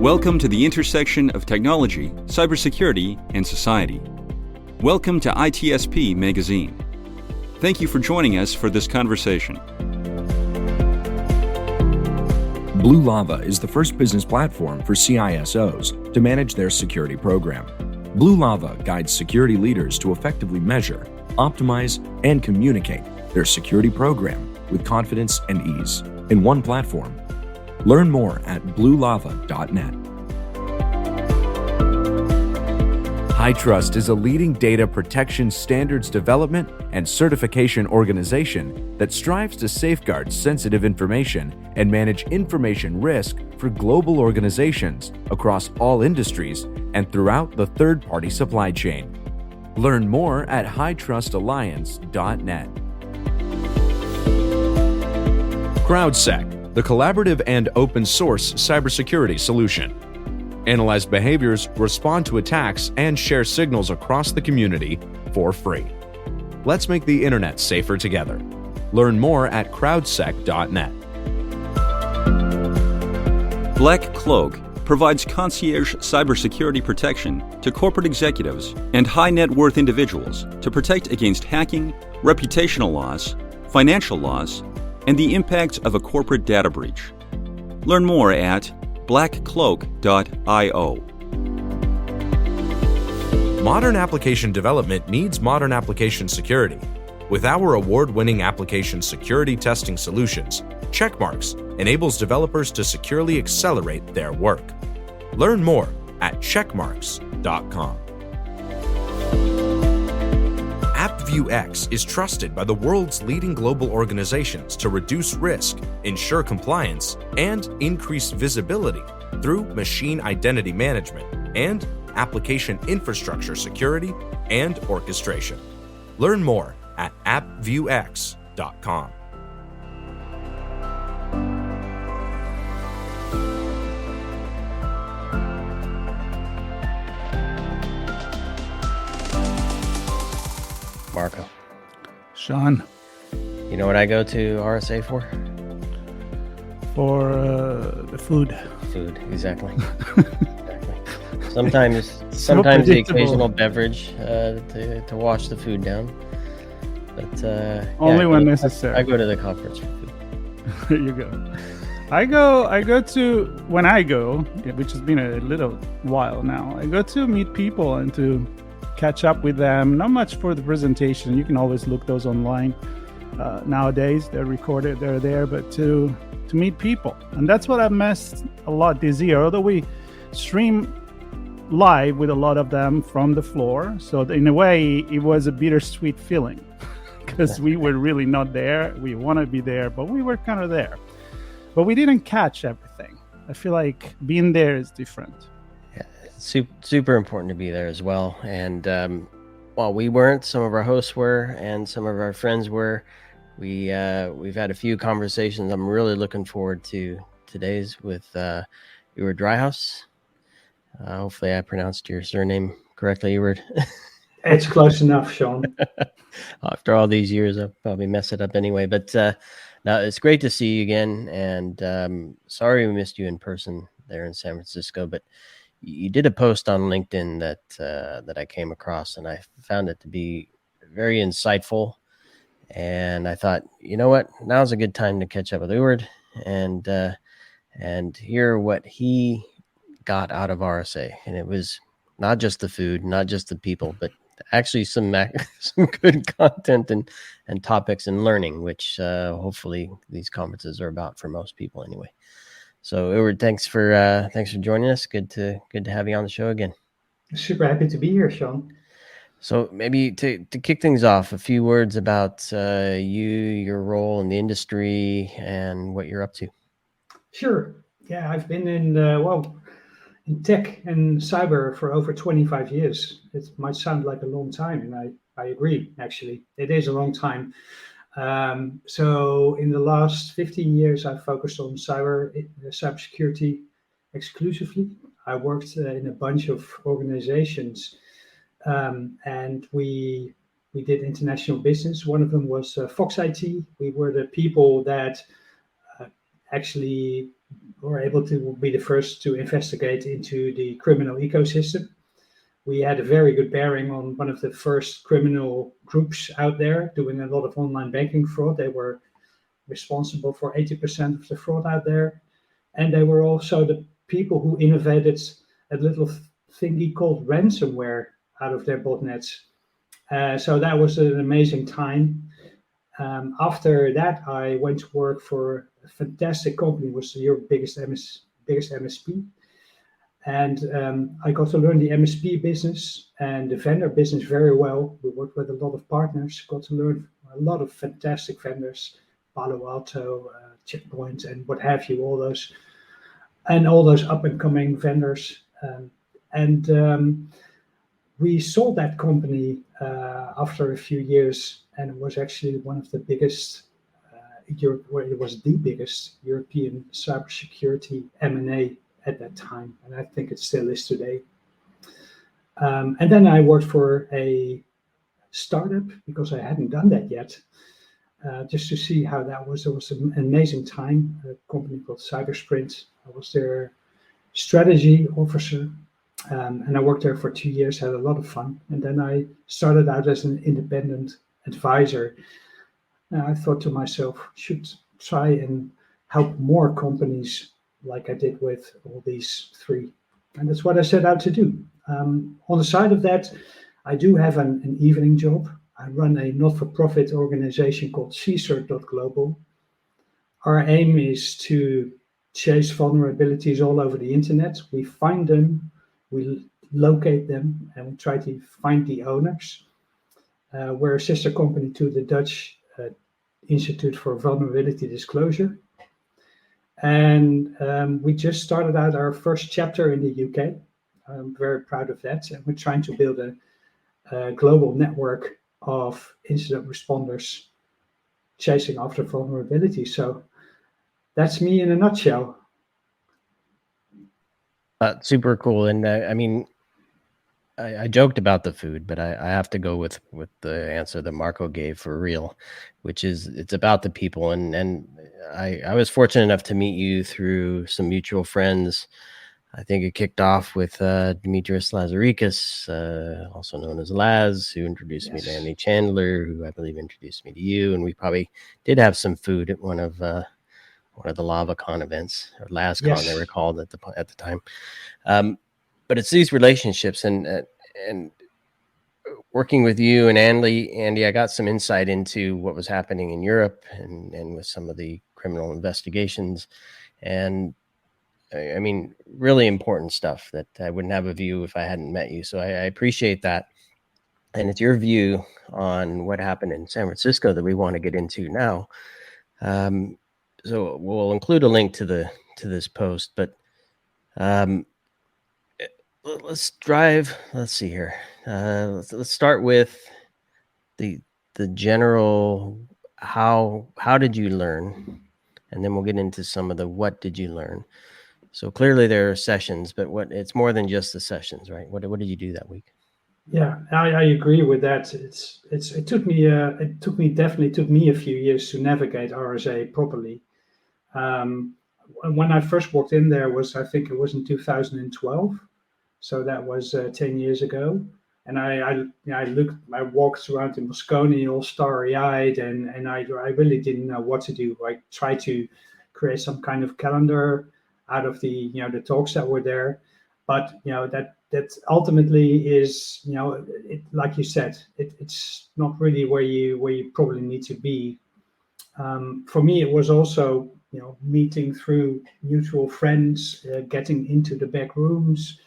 Welcome to the intersection of technology, cybersecurity, and society. Welcome to ITSPmagazine. Thank you for joining us for this conversation. Blue Lava is the first business platform for CISOs to manage their security program. Blue Lava guides security leaders to effectively measure, optimize, and communicate their security program with confidence and ease in one platform. Learn more at bluelava.net. HITRUST is a leading data protection standards development and certification organization that strives to safeguard sensitive information and manage information risk for global organizations across all industries and throughout the third-party supply chain. Learn more at hitrustalliance.net. CrowdSec, the collaborative and open source cybersecurity solution. Analyze behaviors, respond to attacks, and share signals across the community for free. Let's make the internet safer together. Learn more at crowdsec.net. Black Cloak provides concierge cybersecurity protection to corporate executives and high net worth individuals to protect against hacking, reputational loss, financial loss, and the impact of a corporate data breach. Learn more at blackcloak.io. Modern application development needs modern application security. With our award-winning application security testing solutions, Checkmarx enables developers to securely accelerate their work. Learn more at checkmarx.com. AppViewX is trusted by the world's leading global organizations to reduce risk, ensure compliance, and increase visibility through machine identity management and application infrastructure security and orchestration. Learn more at appviewx.com. Marco. Sean. You know what I go to RSA for? For the food. Food, exactly. Sometimes the occasional beverage to wash the food down. But only when necessary. I go to the conference for food. There you go. I go to when I go, which has been a little while now. I go to meet people and to catch up with them. Not much for the presentation. You can always look those online. Nowadays they're recorded, they're there, but to meet people. And that's what I've missed a lot this year. Although we stream live with a lot of them from the floor, so in a way it was a bittersweet feeling because we were really not there. We want to be there, but we were kind of there. But we didn't catch everything. I feel like being there is different. Yeah, it's super important to be there as well. And while we weren't, some of our hosts were, and some of our friends were. We've had a few conversations. I'm really looking forward to today's with Eward Driehuis. Hopefully I pronounced your surname correctly, Eward. It's close enough, Sean. After all these years, I'll probably mess it up anyway. But now it's great to see you again. And sorry we missed you in person there in San Francisco. But you did a post on LinkedIn that I came across, and I found it to be very insightful. And I thought, you know what? Now's a good time to catch up with Eward and hear what he got out of RSA. And it was not just the food, not just the people, but actually some good content and topics and learning, which hopefully these conferences are about for most people anyway. So Eward, thanks for joining us. Good to have you on the show again. Super happy to be here, Sean. So maybe to kick things off, a few words about your role in the industry and what you're up to. Sure. Yeah, I've been in tech and cyber for over 25 years. It might sound like a long time, and I agree, actually. It is a long time. So in the last 15 years, I've focused on cybersecurity exclusively. I worked in a bunch of organizations, and we did international business. One of them was Fox IT. We were the people that actually were able to be the first to investigate into the criminal ecosystem. We had a very good bearing on one of the first criminal groups out there doing a lot of online banking fraud. They were responsible for 80% of the fraud out there. And they were also the people who innovated a little thingy called ransomware out of their botnets. So that was an amazing time. After that, I went to work for a fantastic company. It was Europe's biggest MSP. And I got to learn the MSP business and the vendor business very well. We worked with a lot of partners, got to learn a lot of fantastic vendors, Palo Alto, Checkpoint, and what have you, all those up and coming vendors. We sold that company after a few years, and it was actually one of the biggest, it was the biggest European cybersecurity M&A at that time, and I think it still is today. And then I worked for a startup because I hadn't done that yet, just to see how that was. It was an amazing time. A company called CyberSprint. I was their strategy officer, and I worked there for 2 years. Had a lot of fun, and then I started out as an independent advisor. And I thought to myself, should try and help more companies like I did with all these three. And that's what I set out to do. On the side of that, I do have an evening job. I run a not-for-profit organization called CSIRT.global. Our aim is to chase vulnerabilities all over the internet. We find them, we locate them, and we try to find the owners. We're a sister company to the Dutch Institute for Vulnerability Disclosure. And we just started out our first chapter in the UK. I'm very proud of that. And we're trying to build a global network of incident responders chasing after vulnerability. So that's me in a nutshell. Super cool. And I mean, I joked about the food, but I have to go with the answer that Marco gave for real, which is it's about the people. And I was fortunate enough to meet you through some mutual friends. I think it kicked off with Dimitris Lazarikis, also known as Laz, who introduced me to Andy Chandler, who I believe introduced me to you. And we probably did have some food at one of the LavaCon events, or LazCon they were called at the time. But it's these relationships and working with you and Andy, I got some insight into what was happening in Europe and with some of the criminal investigations. And I mean, really important stuff that I wouldn't have a view if I hadn't met you. So I appreciate that. And it's your view on what happened in San Francisco that we want to get into now. So we'll include a link to this post, but let's see here. Let's start with the general, how did you learn? And then we'll get into some of the what did you learn. So clearly there are sessions, but it's more than just the sessions, right? What did you do that week? Yeah, I agree with that. It definitely took me a few years to navigate RSA properly. When I first walked in there I think it was in 2012. So that was 10 years ago. And I walked around in Moscone all starry-eyed, and I really didn't know what to do. I tried to create some kind of calendar out of the talks that were there. But that ultimately is, like you said, it's not really where you probably need to be. For me, it was also meeting through mutual friends, getting into the back rooms,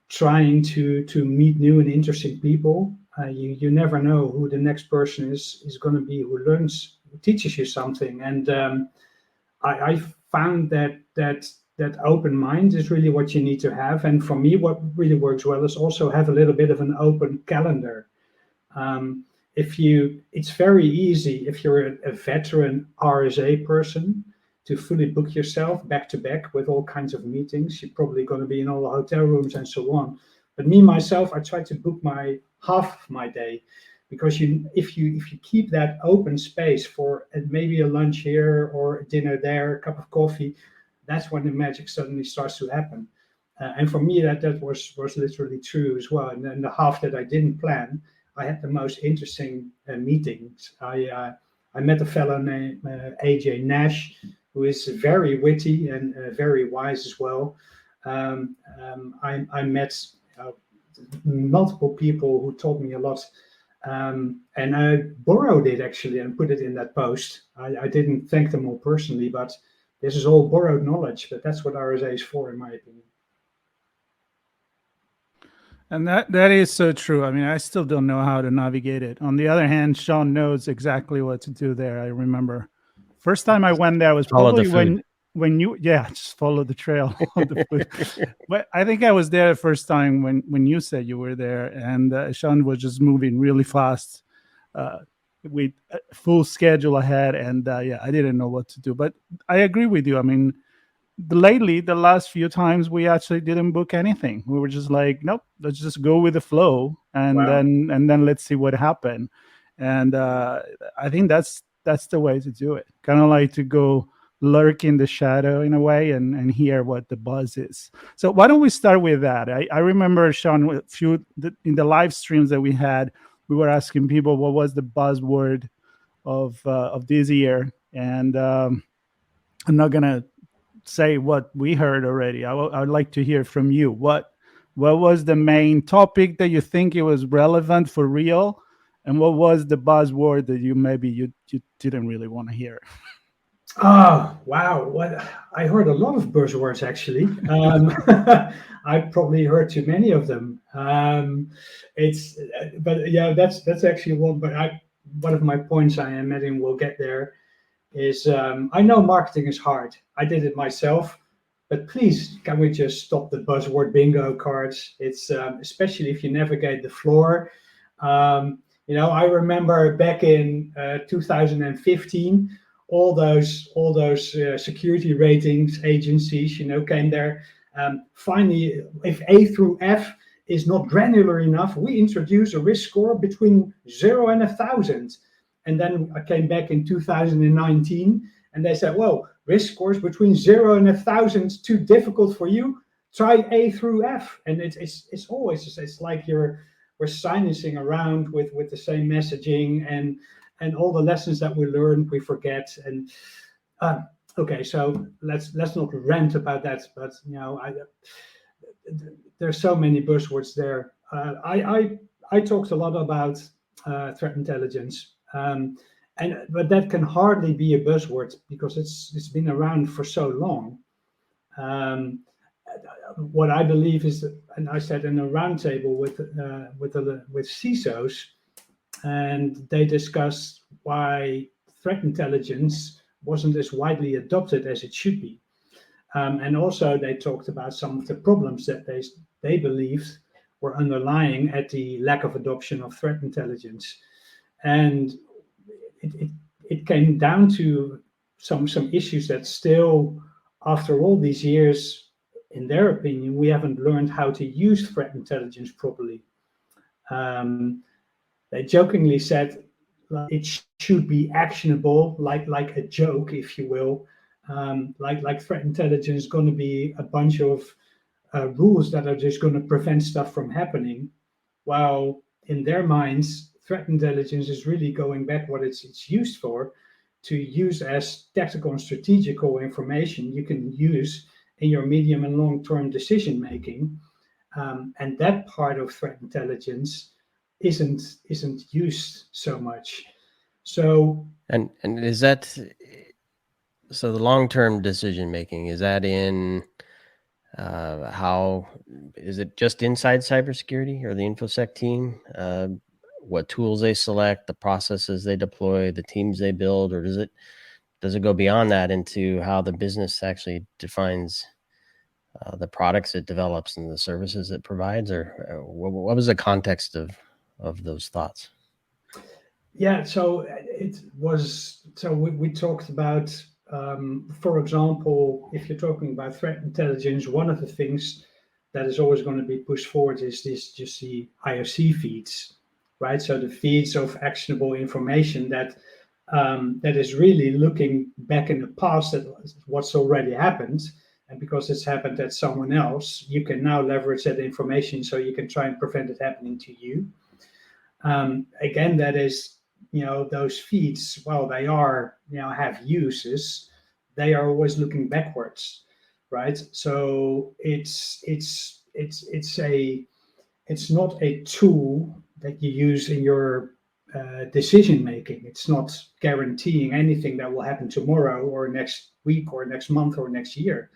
trying to meet new and interesting people. You never know who the next person is going to be who teaches you something. And I found that open mind is really what you need to have. And for me, what really works well is also have a little bit of an open calendar. It's very easy if you're a veteran RSA person to fully book yourself back to back with all kinds of meetings. You're probably going to be in all the hotel rooms and so on. But myself, I try to book half of my day, because if you keep that open space for maybe a lunch here or a dinner there, a cup of coffee, that's when the magic suddenly starts to happen. And for me, that was literally true as well. And then the half that I didn't plan, I had the most interesting meetings. I met a fellow named AJ Nash, who is very witty and very wise as well. I met multiple people who taught me a lot. And I borrowed it actually and put it in that post. I didn't thank them all personally, but this is all borrowed knowledge. But that's what RSA is for, in my opinion. And that is so true. I mean, I still don't know how to navigate it. On the other hand, Sean knows exactly what to do there. I remember first time I went there was probably when you just follow the trail of the food. But I think I was there the first time when you said you were there, and Sean was just moving really fast with a full schedule ahead, and I didn't know what to do. But I agree with you. I mean, lately, the last few times we actually didn't book anything. We were just like, nope, let's just go with the flow, and then let's see what happened. And I think that's the way to do it. Kind of like to go lurk in the shadow in a way and hear what the buzz is. So why don't we start with that? I remember, Sean, in the live streams that we had, we were asking people what was the buzzword of this year, and I'm not gonna say what we heard already. I would like to hear from you. What was the main topic that you think it was relevant for real, and what was the buzzword that you didn't really want to hear? Oh, wow. What I heard a lot of buzzwords actually. I probably heard too many of them. But yeah, that's actually one. But one of my points I am adding, we'll get there, is I know marketing is hard. I did it myself, but please, can we just stop the buzzword bingo cards? It's especially if you navigate the floor. I remember back in 2015. All those security ratings agencies, came there. Finally, if A through F is not granular enough, we introduce a risk score between 0 and 1,000. And then I came back in 2019, and they said, "Well, risk scores between 0 and 1,000 too difficult for you. Try A through F." And it's always like we're sinusing around with the same messaging and all the lessons that we learned, we forget. And okay, so let's not rant about that. But there's so many buzzwords there. I talked a lot about threat intelligence, but that can hardly be a buzzword because it's been around for so long. What I believe is that, and I said in a roundtable with CISOs. And they discussed why threat intelligence wasn't as widely adopted as it should be. And also they talked about some of the problems that they believed were underlying at the lack of adoption of threat intelligence. And it came down to some issues that still, after all these years, in their opinion, we haven't learned how to use threat intelligence properly. They jokingly said it should be actionable, like a joke, if you will. Like threat intelligence is going to be a bunch of rules that are just going to prevent stuff from happening. While in their minds, threat intelligence is really going back what it's used for, to use as tactical and strategical information you can use in your medium and long-term decision making. And that part of threat intelligence isn't used so much. So and is that so? The long-term decision making, is that in how is it just inside cybersecurity or the InfoSec team? What tools they select, the processes they deploy, the teams they build, or does it go beyond that into how the business actually defines the products it develops and the services it provides? Or what was the context of those thoughts? Yeah, so it was. So we talked about, for example, if you're talking about threat intelligence, one of the things that is always going to be pushed forward is just the IOC feeds, right? So the feeds of actionable information that that is really looking back in the past at what's already happened. And because it's happened at someone else, you can now leverage that information so you can try and prevent it happening to you. Again, that is, those feeds, while they are, have uses, they are always looking backwards, right? So it's not a tool that you use in your decision making. It's not guaranteeing anything that will happen tomorrow or next week or next month or next year.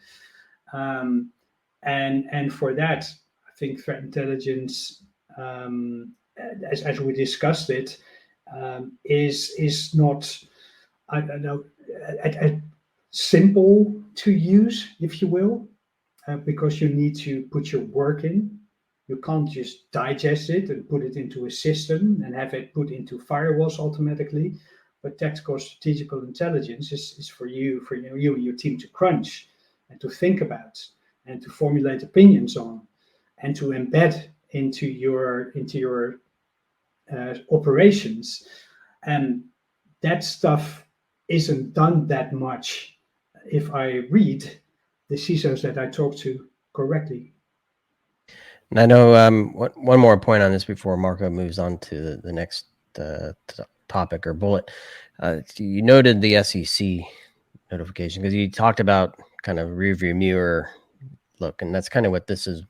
And for that, I think threat intelligence, as we discussed it, is not, I don't know, simple to use, if you will, because you need to put your work in. You can't just digest it and put it into a system and have it put into firewalls automatically. But tactical strategical intelligence is for you and your team to crunch and to think about and to formulate opinions on and to embed into your operations. And that stuff isn't done that much if I read the CISOs that I talk to correctly. And I know one more point on this before Marco moves on to the next topic or bullet. You noted the SEC notification because you talked about kind of rearview mirror look, and that's kind of what this is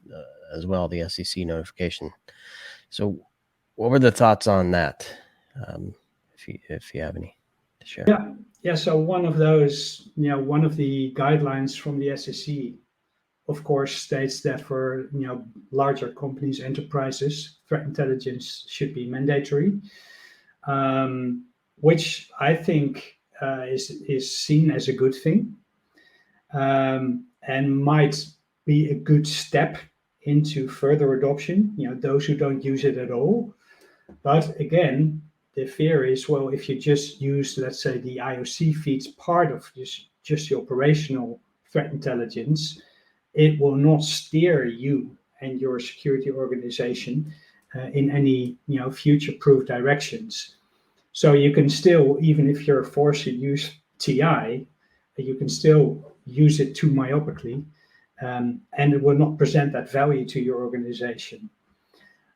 as well, the SEC notification. So what were the thoughts on that, if you have any to share? Yeah. So one of those, one of the guidelines from the SEC, of course, states that for larger companies, enterprises, threat intelligence should be mandatory, which I think is seen as a good thing, and might be a good step into further adoption. Those who don't use it at all. But again, the fear is, well, if you just use, let's say, the IOC feeds part of just the operational threat intelligence, it will not steer you and your security organization in any future-proof directions. So you can still, even if you're forced to use TI, you can still use it too myopically, and it will not present that value to your organization.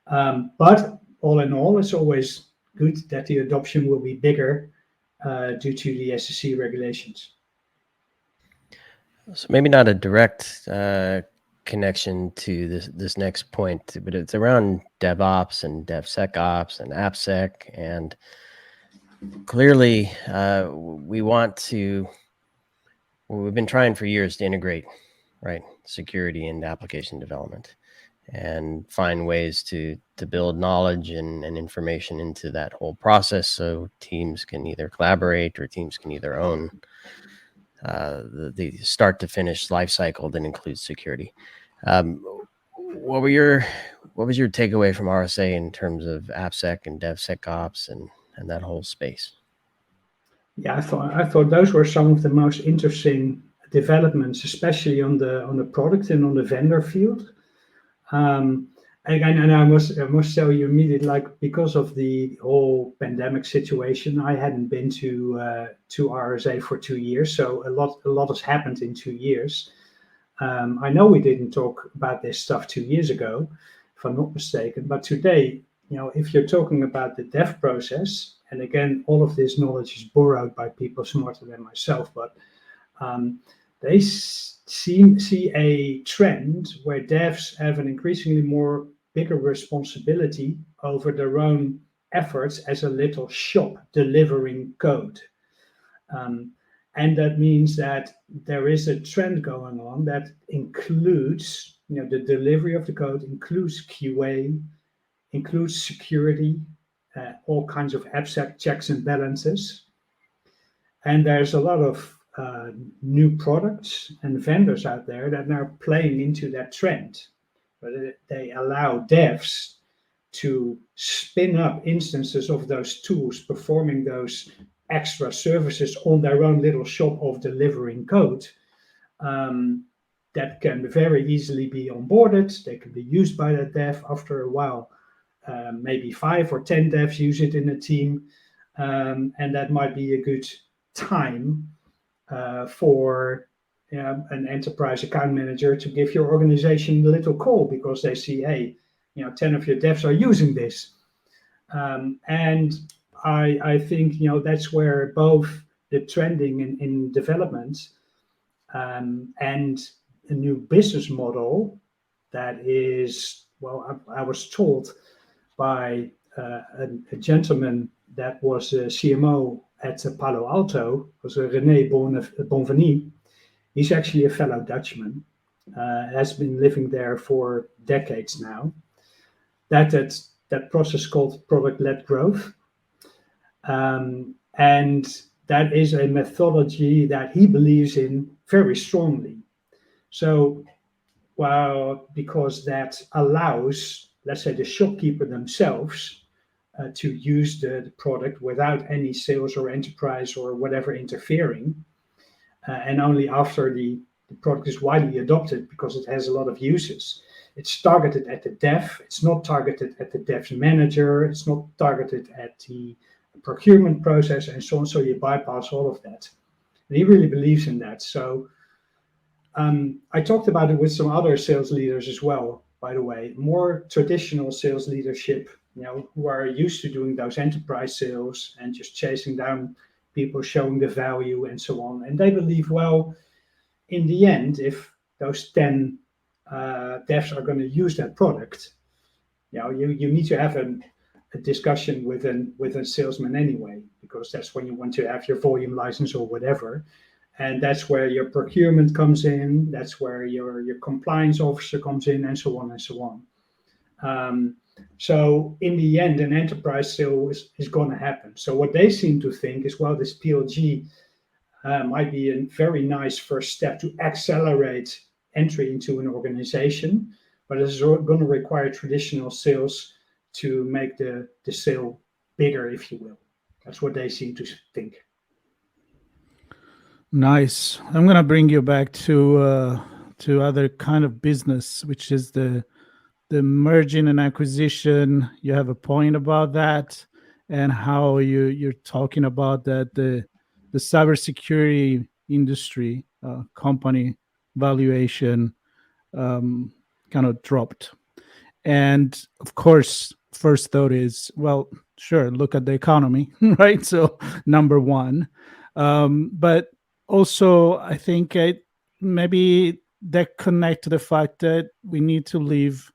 But all in all, it's always good that the adoption will be bigger due to the SEC regulations. So maybe not a direct connection to this next point, but it's around DevOps and DevSecOps and AppSec. And clearly we've been trying for years to integrate, right, security into application development and find ways to build knowledge and information into that whole process so teams can either collaborate or teams can either own the start to finish life cycle that includes security. What was your takeaway from RSA in terms of AppSec and DevSecOps and that whole space? Yeah, I thought those were some of the most interesting developments, especially on the product and on the vendor field. And I must tell you immediately, like, because of the whole pandemic situation, I hadn't been to RSA for 2 years, so a lot has happened in 2 years. I know we didn't talk about this stuff 2 years ago, if I'm not mistaken, but today, if you're talking about the dev process, and again, all of this knowledge is borrowed by people smarter than myself, but they see a trend where devs have an increasingly bigger responsibility over their own efforts as a little shop delivering code. And that means that there is a trend going on that includes, the delivery of the code, includes QA, includes security, all kinds of AppSec checks and balances. And there's a lot of new products and vendors out there that are playing into that trend. But they allow devs to spin up instances of those tools, performing those extra services on their own little shop of delivering code that can very easily be onboarded. They can be used by that dev after a while. Maybe 5 or 10 devs use it in a team. and that might be a good time for an enterprise account manager to give your organization a little call, because they see, hey, 10 of your devs are using this. And I think, that's where both the trending in development and a new business model that is, well, I was told by a gentleman that was a CMO at Palo Alto, was René Bonveny. He's actually a fellow Dutchman, has been living there for decades now. That process called product-led growth. And that is a methodology that he believes in very strongly. So, well, because that allows, let's say, the shopkeeper themselves to use the product without any sales or enterprise or whatever interfering, and only after the product is widely adopted, because it has a lot of uses. It's targeted at the dev. It's not targeted at the dev's manager. It's not targeted at the procurement process and so on. So you bypass all of that. And he really believes in that. So I talked about it with some other sales leaders as well, by the way, more traditional sales leadership, who are used to doing those enterprise sales and just chasing down people, showing the value and so on. And they believe, well, in the end, if those 10 devs are going to use that product, you need to have a discussion with a salesman anyway, because that's when you want to have your volume license or whatever. And that's where your procurement comes in. That's where your compliance officer comes in, and so on and so on. So in the end, an enterprise sale is going to happen. So what they seem to think is, well, this PLG might be a very nice first step to accelerate entry into an organization, but it's going to require traditional sales to make the sale bigger, if you will. That's what they seem to think. Nice. I'm going to bring you back to other kind of business, which is the merging and acquisition. You have a point about that, and how you're talking about that the cybersecurity industry company valuation kind of dropped. And of course, first thought is, well, sure, look at the economy, right? So number one. But also, I think maybe that connect to the fact that we need to leave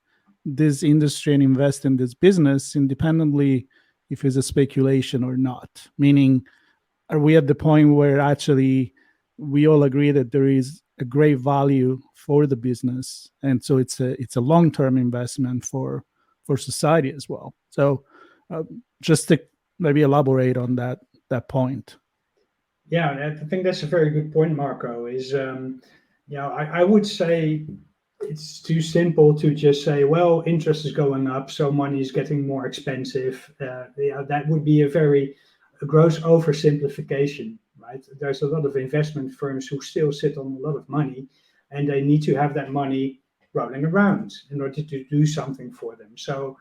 this industry and invest in this business independently if it's a speculation or not. Meaning, are we at the point where actually we all agree that there is a great value for the business, and so it's a long-term investment for society as well? So just to maybe elaborate on that point. Yeah, I think that's a very good point, Marco. Is I would say it's too simple to just say, well, interest is going up, so money is getting more expensive. That would be a gross oversimplification, right? There's a lot of investment firms who still sit on a lot of money, and they need to have that money rolling around in order to do something for them. So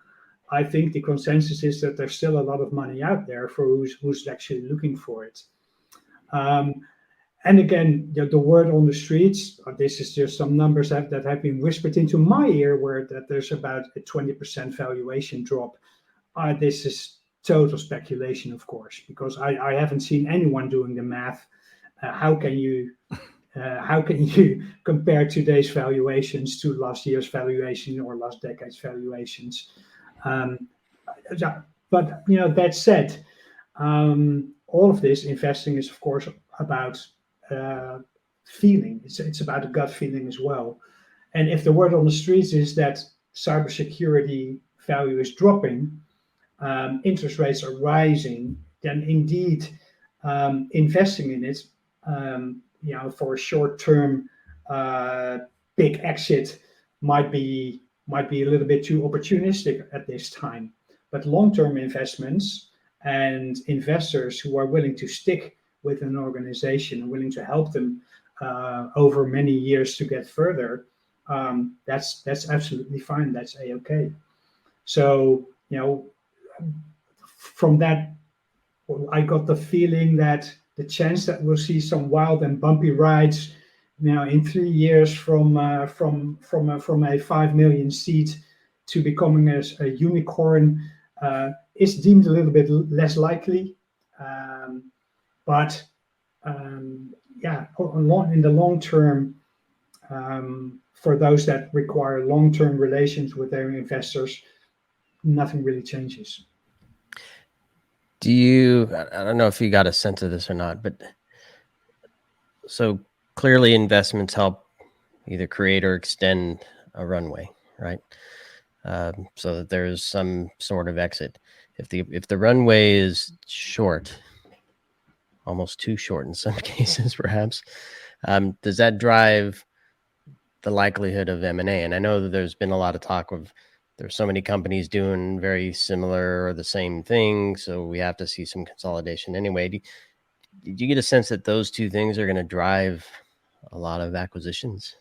I think the consensus is that there's still a lot of money out there for who's actually looking for it. And again, the word on the streets, this is just some numbers that have been whispered into my ear, where that there's about a 20% valuation drop. This is total speculation, of course, because I haven't seen anyone doing the math. How can you compare today's valuations to last year's valuation or last decade's valuations? But that said, all of this investing is, of course, about feeling. It's about a gut feeling as well. And if the word on the streets is that cybersecurity value is dropping, interest rates are rising, then indeed investing in it, for a short-term big exit might be a little bit too opportunistic at this time. But long-term investments and investors who are willing to stick with an organization and willing to help them over many years to get further, that's absolutely fine. That's a-okay. So from that I got the feeling that the chance that we'll see some wild and bumpy rides, in 3 years from a 5 million seat to becoming a unicorn is deemed a little bit less likely. But in the long term, for those that require long-term relations with their investors, nothing really changes. I don't know if you got a sense of this or not, but so clearly investments help either create or extend a runway, right? So that there's some sort of exit. If the runway is short, almost too short in some cases, perhaps, does that drive the likelihood of M&A? And I know that there's been a lot of talk of there's so many companies doing very similar or the same thing, so we have to see some consolidation anyway. Did you get a sense that those two things are going to drive a lot of acquisitions?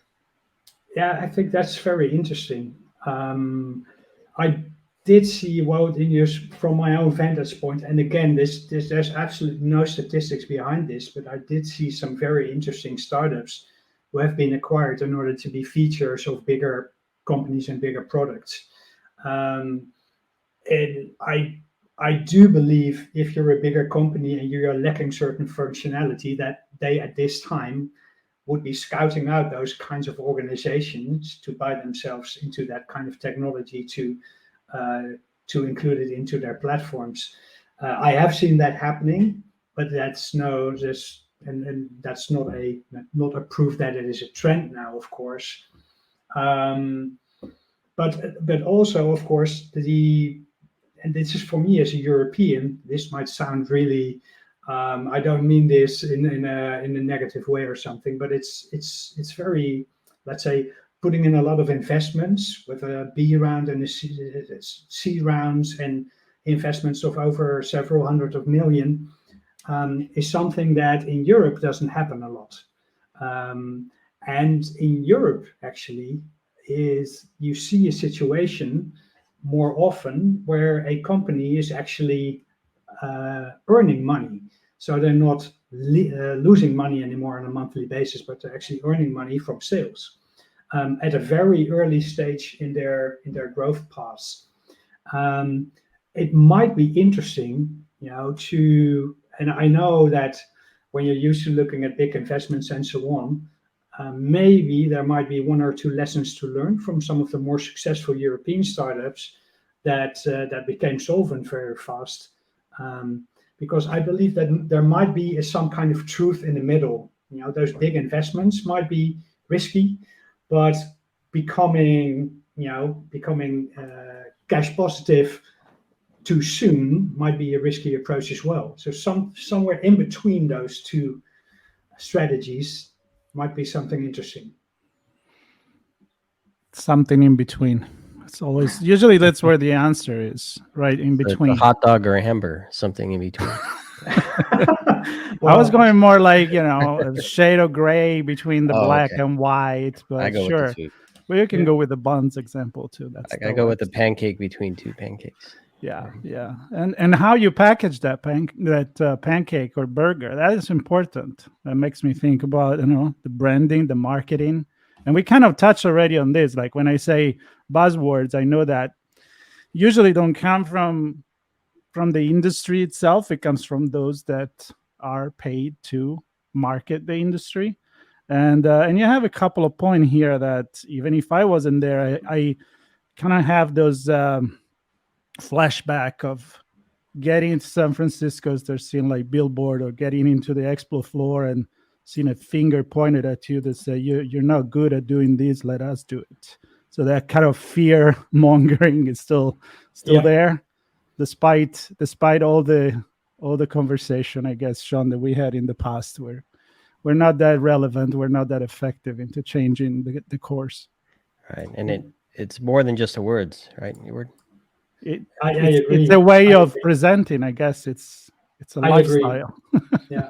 Yeah, I think that's very interesting. I did see World in use from my own vantage point, and again, there's absolutely no statistics behind this, but I did see some very interesting startups who have been acquired in order to be features of bigger companies and bigger products. And I do believe if you're a bigger company and you're lacking certain functionality, that they at this time would be scouting out those kinds of organizations to buy themselves into that kind of technology to include it into their platforms. I have seen that happening, but that's not a proof that it is a trend now, of course. But also, of course, and this is for me as a European, this might sound really, I don't mean this in a negative way or something, but it's very, let's say, putting in a lot of investments with a B round and a C rounds and investments of over several hundred of million is something that in Europe doesn't happen a lot. And in Europe, actually, is you see a situation more often where a company is actually earning money. So they're not losing money anymore on a monthly basis, but they're actually earning money from sales at a very early stage in their growth paths. It might be interesting, and I know that when you're used to looking at big investments and so on, maybe there might be one or two lessons to learn from some of the more successful European startups that became solvent very fast. Because I believe that there might be some kind of truth in the middle. Those big investments might be risky, but becoming cash positive too soon might be a risky approach as well. So somewhere in between those two strategies might be something interesting. Something in between. It's always usually that's where the answer is, right in between. A hot dog or a hamburger, something in between. Well, I was going more like a shade of gray between the black and white, but I go sure. with the Well, you can go with the buns example too. I go with the pancake between two pancakes. Yeah. And how you package that pancake or burger, that is important. That makes me think about the branding, the marketing. And we kind of touched already on this. Like when I say buzzwords, I know that usually don't come from the industry itself. It comes from those that are paid to market the industry. And you have a couple of points here that even if I wasn't there, I kind of have those flashback of getting into San Francisco, they're seeing like billboard, or getting into the expo floor and seeing a finger pointed at you that say you're not good at doing this, let us do it. So that kind of fear mongering is still there, despite all the conversation, I guess, Sean, that we had in the past, where we're not that relevant, we're not that effective into changing the course. Right, and it's more than just the words, right, Eward? I agree. It's a way of presenting, I guess. It's a lifestyle. Yeah,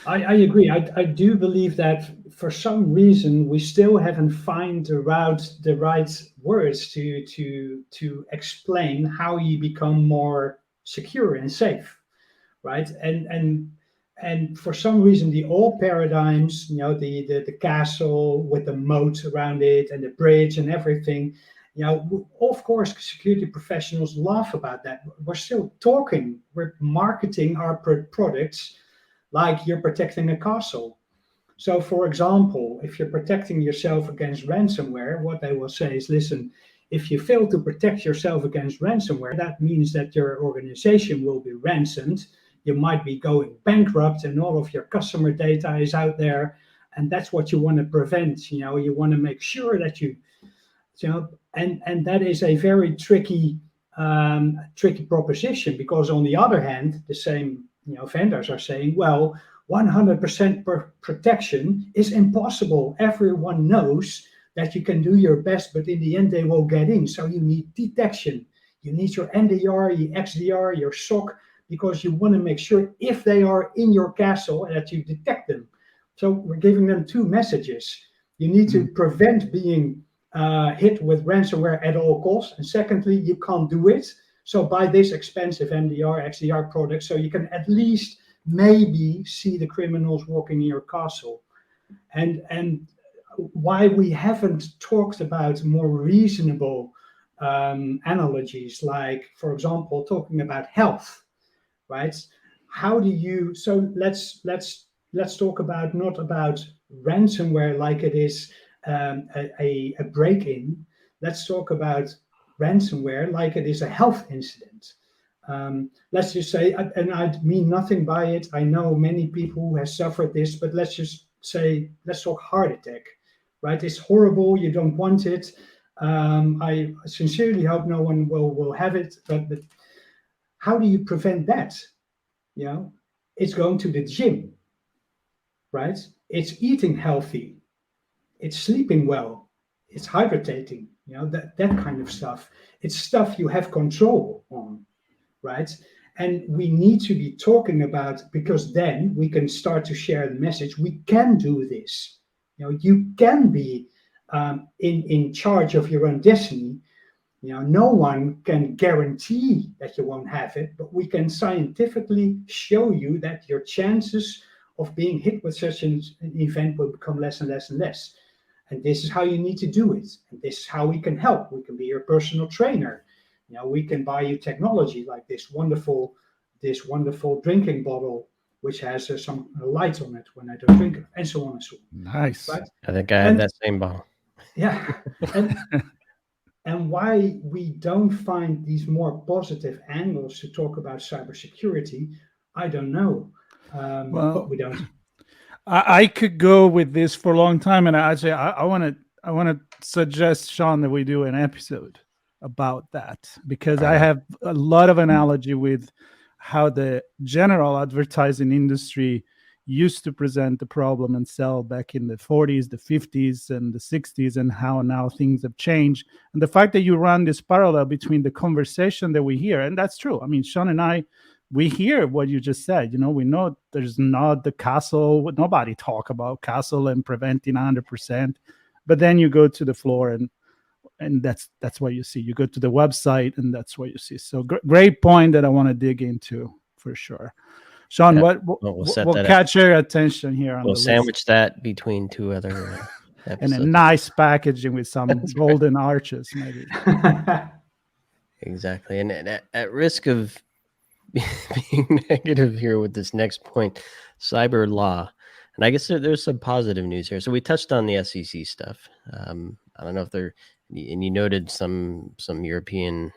I agree. I do believe that for some reason we still haven't found the right words to explain how you become more secure and safe. right? And for some reason, the old paradigms, the castle with the moat around it and the bridge and everything, of course, security professionals laugh about that. We're still talking, we're marketing our products like you're protecting a castle. So, for example, if you're protecting yourself against ransomware, what they will say is, listen, if you fail to protect yourself against ransomware, that means that your organization will be ransomed. You might be going bankrupt and all of your customer data is out there. And that's what you want to prevent. You want to make sure that and that is a very tricky proposition, because on the other hand, the same vendors are saying, well, 100% protection is impossible. Everyone knows that you can do your best, but in the end they will get in. So you need detection. You need your NDR, your XDR, your SOC, because you want to make sure if they are in your castle that you detect them. So we're giving them two messages. You need to prevent being hit with ransomware at all costs. And secondly, you can't do it. So buy this expensive NDR, XDR product so you can at least maybe see the criminals walking in your castle. And why we haven't talked about more reasonable analogies, like, for example, talking about health, right? How do you, so let's talk about, not about ransomware like it is a break-in. Let's talk about ransomware like it is a health incident. Let's just say, and I mean nothing by it, I know many people who have suffered this, but let's just say, let's talk heart attack, right? It's horrible, you don't want it. I sincerely hope no one will have it, but how do you prevent that? It's going to the gym, right? It's eating healthy, it's sleeping well, it's hydrating, that kind of stuff. It's stuff you have control on, right? And we need to be talking about, because then we can start to share the message. We can do this. You can be in charge of your own destiny. No one can guarantee that you won't have it, but we can scientifically show you that your chances of being hit with such an event will become less and less and less. And this is how you need to do it. And this is how we can help. We can be your personal trainer. We can buy you technology like this wonderful drinking bottle, which has some light on it when I don't drink it, and so on and so on. Nice. Right? I think I have that same bottle. Yeah. And why we don't find these more positive angles to talk about cybersecurity, I don't know. But we don't. I could go with this for a long time, and actually, I want to suggest, Sean, that we do an episode about that, because I have a lot of analogy with how the general advertising industry used to present the problem and sell back in the 40s, the 50s, and the 60s, and how now things have changed. And the fact that you run this parallel between the conversation that we hear, and that's true. I mean, Sean and I, we hear what you just said. We know there's not the castle. Nobody talk about castle and preventing 100%. But then you go to the floor, and that's what you see. You go to the website, and that's what you see. So great point that I want to dig into for sure. Sean, we'll catch your attention here on we'll the sandwich list. That between two other episodes. And a nice packaging with some golden arches, maybe. Exactly. And at risk of being negative here with this next point, cyber law. And I guess there's some positive news here. So we touched on the SEC stuff. I don't know if and you noted some European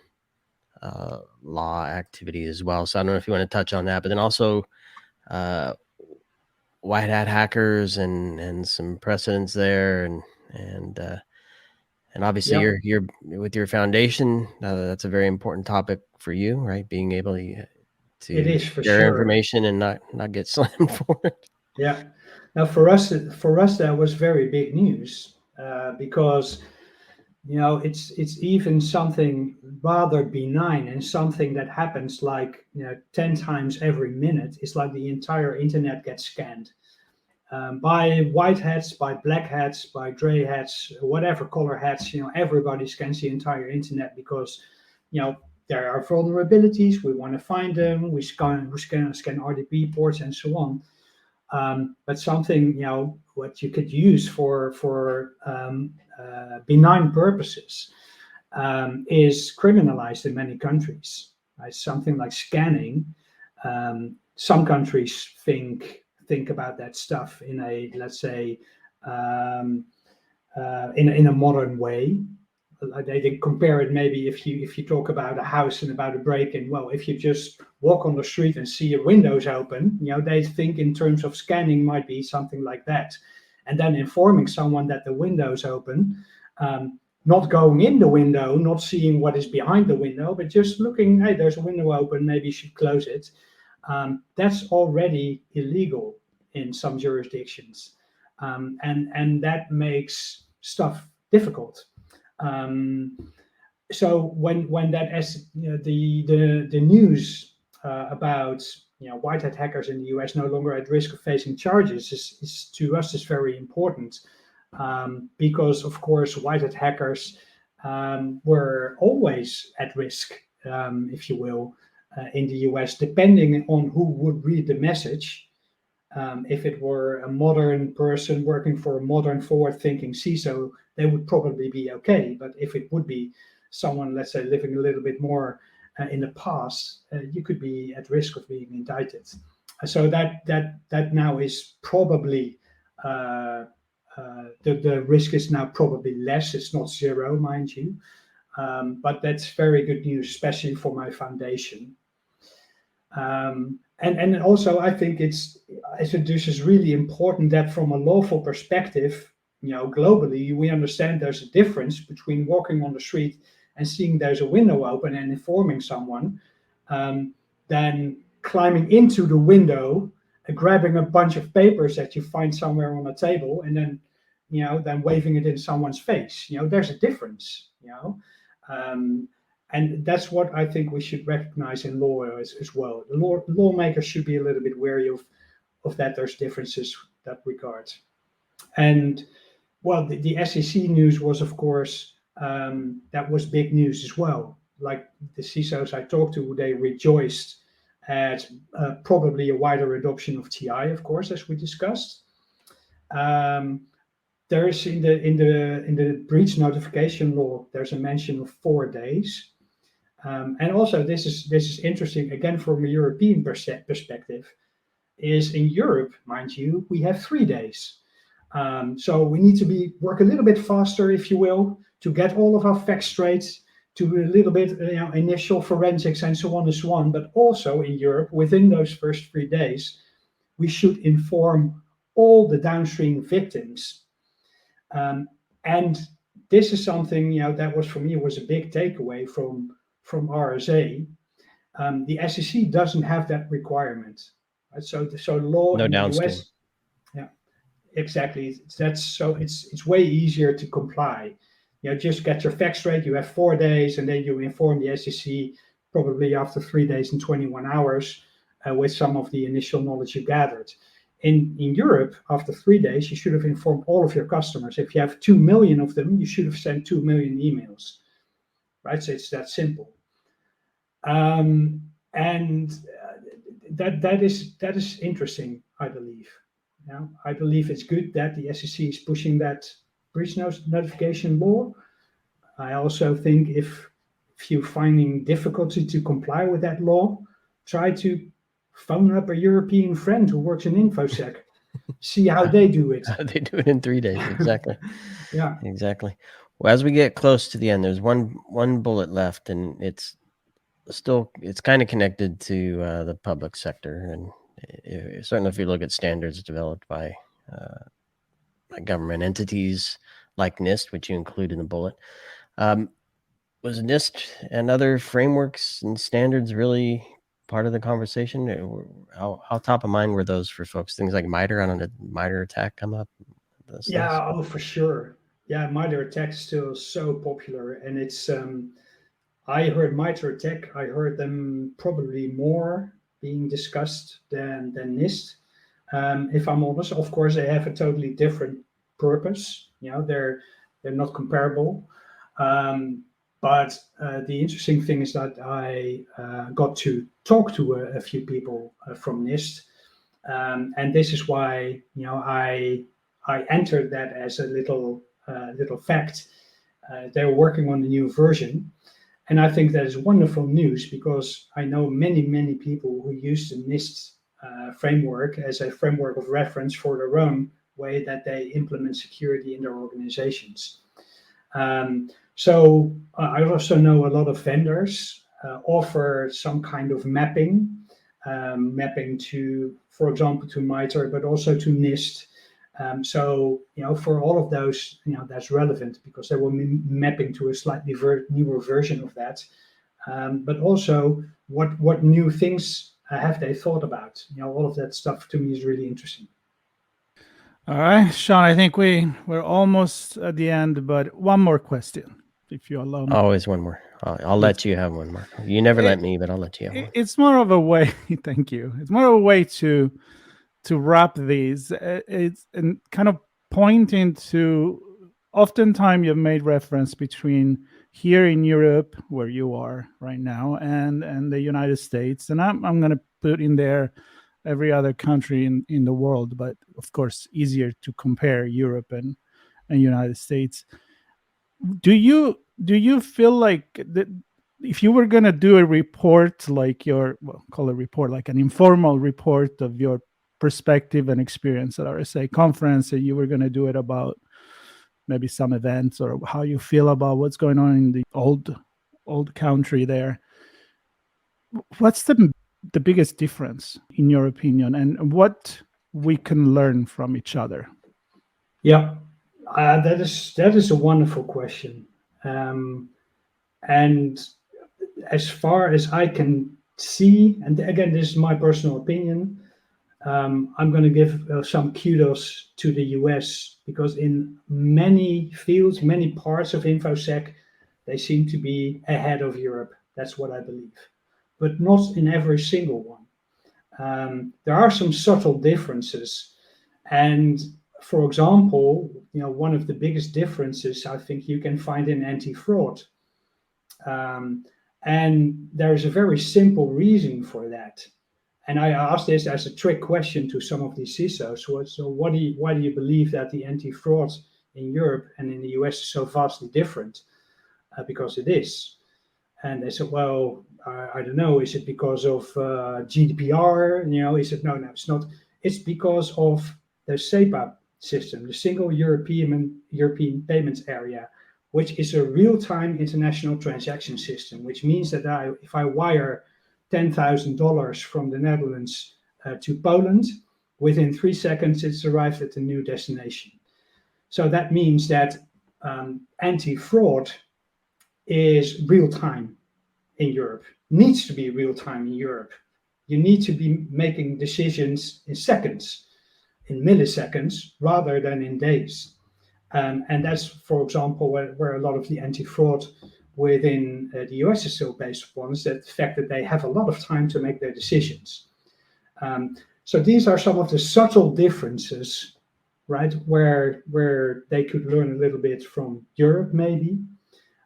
law activity as well. So I don't know if you want to touch on that, but then also white hat hackers and some precedents there, and obviously you're with your foundation. That's a very important topic for you, right? Being able to share information and not get slammed for it. Yeah. Now for us that was very big news because it's even something rather benign, and something that happens 10 times every minute. It's like the entire internet gets scanned by white hats, by black hats, by gray hats, whatever color hats. Everybody scans the entire internet because there are vulnerabilities. We want to find them. We scan RDP ports and so on. But something, what you could use for benign purposes is criminalized in many countries. Right? Something like scanning. Some countries think about that stuff in a, let's say, in a modern way. They compare it maybe if you talk about a house and about a break-in. Well, if you just walk on the street and see your windows open, they think in terms of scanning might be something like that, and then informing someone that the window's open, not going in the window, not seeing what is behind the window, but just looking. Hey, there's a window open. Maybe you should close it. That's already illegal in some jurisdictions, and that makes stuff difficult. So when that the news about white hat hackers in the US no longer at risk of facing charges is to us is very important, because of course white hat hackers were always at risk, if you will, in the US, depending on who would read the message. If it were a modern person working for a modern forward-thinking CISO, they would probably be okay. But if it would be someone, let's say, living a little bit more in the past, you could be at risk of being indicted. So that now is probably the risk is now probably less. It's not zero, mind you, but that's very good news, especially for my foundation. And also, I think it's really important that from a lawful perspective, globally, we understand there's a difference between walking on the street and seeing there's a window open and informing someone, than climbing into the window and grabbing a bunch of papers that you find somewhere on a table and then, then waving it in someone's face. There's a difference, and that's what I think we should recognize in law as well. The lawmakers should be a little bit wary of that. There's differences in that regard. And well, the SEC news was, of course, that was big news as well. Like the CISOs I talked to, they rejoiced at probably a wider adoption of TI, of course, as we discussed. There is in the breach notification law, there's a mention of 4 days. And also, this is interesting, again, from a European perspective, is in Europe, mind you, we have 3 days. So we need to work a little bit faster, if you will, to get all of our facts straight, to a little bit initial forensics and so on. But also in Europe, within those first 3 days, we should inform all the downstream victims. And this is something that was, for me, was a big takeaway from RSA. The SEC doesn't have that requirement. Right? So law no in downstream. the US, yeah, exactly. It's way easier to comply. Just get your facts straight. You have 4 days, and then you inform the SEC probably after 3 days and 21 hours with some of the initial knowledge you gathered. In Europe, after 3 days, you should have informed all of your customers. If you have 2 million of them, you should have sent 2 million emails. Right, so it's that simple, and that is interesting. I believe. I believe it's good that the SEC is pushing that breach notification law. I also think if you're finding difficulty to comply with that law, try to phone up a European friend who works in InfoSec. See how they do it. They do it in 3 days, exactly. Yeah, exactly. Well, as we get close to the end, there's one bullet left, and it's kind of connected to the public sector, and certainly if you look at standards developed by government entities like NIST, which you include in the bullet. Was NIST and other frameworks and standards really part of the conversation? How top of mind were those for folks? Things like MITRE, on a MITRE attack come up? Yeah, oh, for sure. Yeah, MITRE attack is still so popular, and it's I heard MITRE attack. I heard them probably more being discussed than NIST. If I'm honest, of course, they have a totally different purpose. They're not comparable. But the interesting thing is that I got to talk to a few people from NIST, and this is why I entered that as a little fact. They were working on the new version, and I think that is wonderful news because I know many people who use the NIST framework as a framework of reference for their own way that they implement security in their organizations. So I also know a lot of vendors offer some kind of mapping to, for example, to MITRE, but also to NIST. So for all of those, that's relevant because they will be mapping to a slightly newer version of that. But also, what new things have they thought about? All of that stuff to me is really interesting. All right, Sean, I think we're almost at the end, but one more question, if you allow me. Always one more. I'll let you have one, Marco. You never let me, but I'll let you have one. It's more of a way, thank you. It's more of a way to wrap these. It's and kind of pointing to, oftentimes you've made reference between here in Europe, where you are right now, and the United States. And I'm going to put in there every other country in the world, but of course, easier to compare Europe and United States. Do you feel like that if you were going to do a report like call a report like an informal report of your perspective and experience at RSA Conference, and you were going to do it about maybe some events or how you feel about what's going on in the old country there, what's the biggest difference in your opinion, and what we can learn from each other? Yeah, that is a wonderful question. And as far as I can see, and again, this is my personal opinion, I'm going to give some kudos to the US because in many fields, many parts of InfoSec, they seem to be ahead of Europe. That's what I believe, but not in every single one. There are some subtle differences, and for example, one of the biggest differences I think you can find in anti-fraud. And there's a very simple reason for that. And I asked this as a trick question to some of these CISOs. So why do you believe that the anti-fraud in Europe and in the US is so vastly different? Because it is. And they said, well, I don't know. Is it because of GDPR? Is it? No, it's not. It's because of the SEPA system, the Single European Payments Area, which is a real-time international transaction system, which means that if I wire $10,000 from the Netherlands to Poland, within 3 seconds, it's arrived at a new destination. So that means that anti-fraud is real-time in Europe, needs to be real-time in Europe. You need to be making decisions in seconds, in milliseconds, rather than in days. And that's, for example, where a lot of the anti-fraud within the US is still based upon, is that the fact that they have a lot of time to make their decisions. So these are some of the subtle differences, right, where they could learn a little bit from Europe, maybe.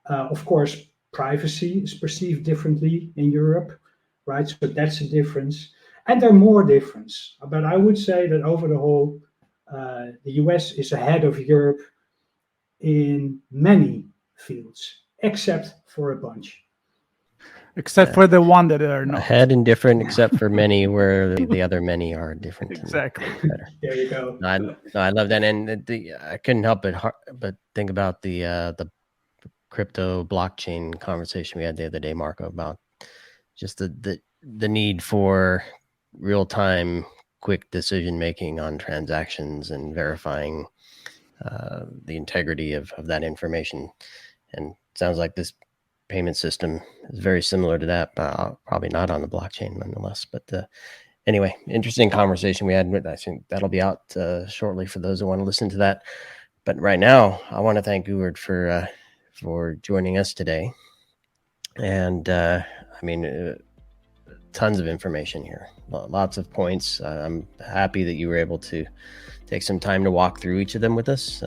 Of course, privacy is perceived differently in Europe, right? So that's a difference. And there are more differences. But I would say that over the whole, the US is ahead of Europe in many fields, except for a bunch. Except for the one that are not. Ahead and different, except for many where the other many are different. Exactly. There you go. I love that. And I couldn't help but think about the crypto blockchain conversation we had the other day, Marco, about just the need for real-time, quick decision-making on transactions and verifying the integrity of that information. And it sounds like this payment system is very similar to that, but probably not on the blockchain nonetheless. But anyway, interesting conversation we had. I think that'll be out shortly for those who want to listen to that. But right now, I want to thank Eward for joining us today. And tons of information here, lots of points. I'm happy that you were able to take some time to walk through each of them with us.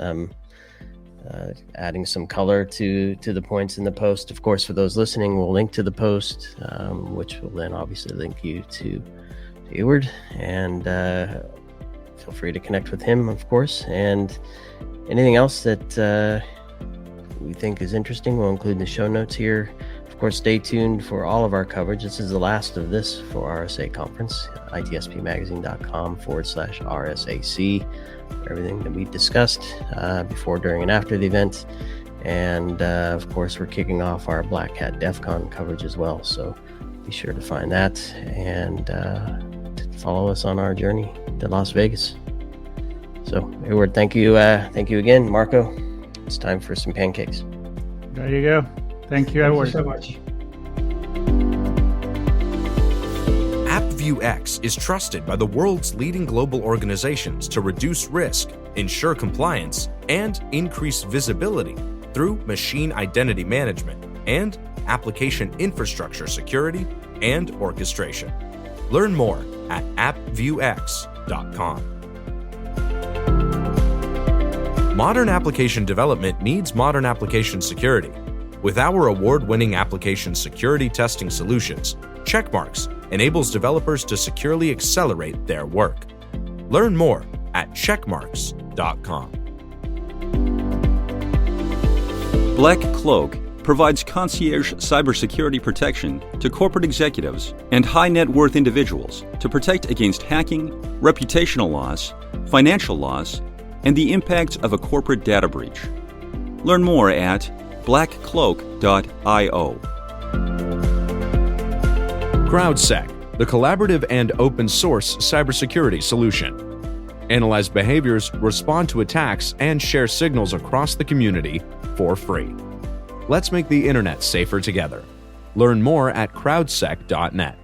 adding some color to the points in the post. Of course, for those listening, we'll link to the post, which will then obviously link you to Eward, and feel free to connect with him, of course. And anything else that we think is interesting, we'll include in the show notes here. Of course, stay tuned for all of our coverage. This is the last of this for RSA Conference, ITSPmagazine.com/RSAC, everything that we discussed before, during, and after the event. And of course, we're kicking off our Black Hat DEF CON coverage as well. So be sure to find that and follow us on our journey to Las Vegas. So, Eward, thank you again. Marco, it's time for some pancakes. There you go. Thank you, Eward. Thank you so much. AppViewX is trusted by the world's leading global organizations to reduce risk, ensure compliance, and increase visibility through machine identity management and application infrastructure security and orchestration. Learn more at appviewx.com. Modern application development needs modern application security. With our award-winning application security testing solutions, Checkmarx enables developers to securely accelerate their work. Learn more at checkmarx.com. Black Cloak provides concierge cybersecurity protection to corporate executives and high net worth individuals to protect against hacking, reputational loss, financial loss, and the impacts of a corporate data breach. Learn more at blackcloak.io. CrowdSec, the collaborative and open source cybersecurity solution. Analyze behaviors, respond to attacks, and share signals across the community for free. Let's make the internet safer together. Learn more at crowdsec.net.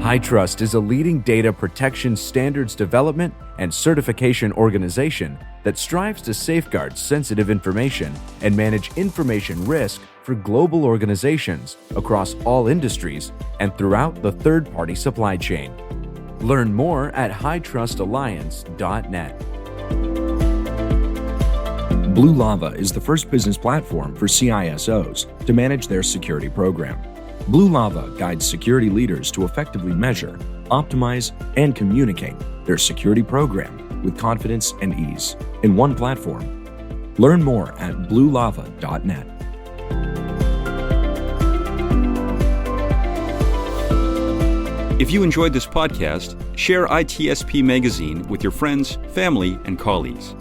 HITRUST is a leading data protection standards development and certification organization that strives to safeguard sensitive information and manage information risk for global organizations across all industries and throughout the third-party supply chain. Learn more at hightrustalliance.net. Blue Lava is the first business platform for CISOs to manage their security program. Blue Lava guides security leaders to effectively measure, optimize, and communicate their security program with confidence and ease in one platform. Learn more at bluelava.net. If you enjoyed this podcast, share ITSP Magazine with your friends, family, and colleagues.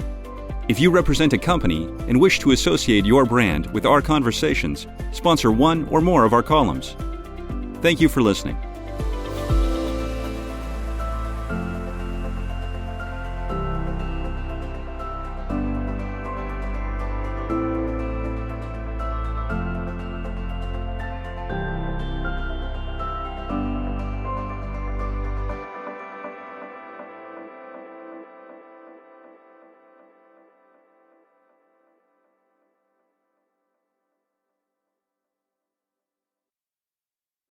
If you represent a company and wish to associate your brand with our conversations, sponsor one or more of our columns. Thank you for listening.